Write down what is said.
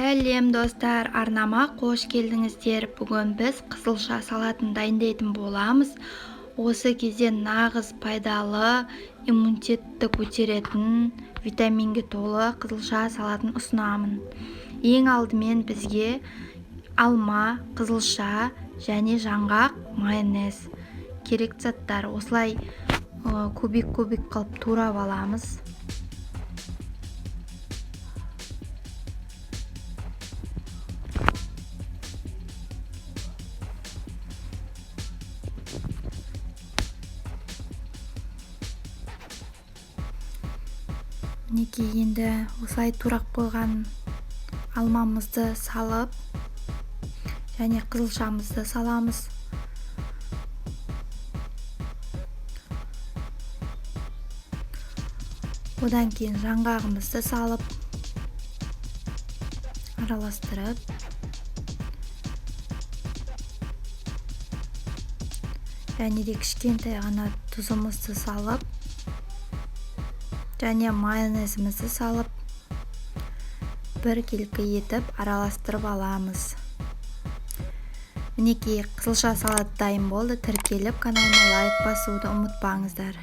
Сәлем достар, арнама қош келдіңіздер. Бүгін біз қызылша салатын дайындайтын боламыз. Осы кезде нағыз пайдалы, иммунитетті көтеретін, витаминге толы қызылша салатын ұсынамын. Ең алдымен бізге алма, қызылша және жаңғақ, майонез керек заттар. Осылай көбік-көбік қылып турап аламыз. Мінекей, енді осылай турап қойған алмамызды салып, және қызылшамызды саламыз. Одан кейін жаңғағымызды салып, араластырып, және де кішкентай ғана тұзымызды салып, және майонезімізді салып, бір келкі етіп араластырып аламыз. Мінекей, қызылша салат дайын болды. Тіркеліп, каналыма лайк басуды ұмытпаңыздар.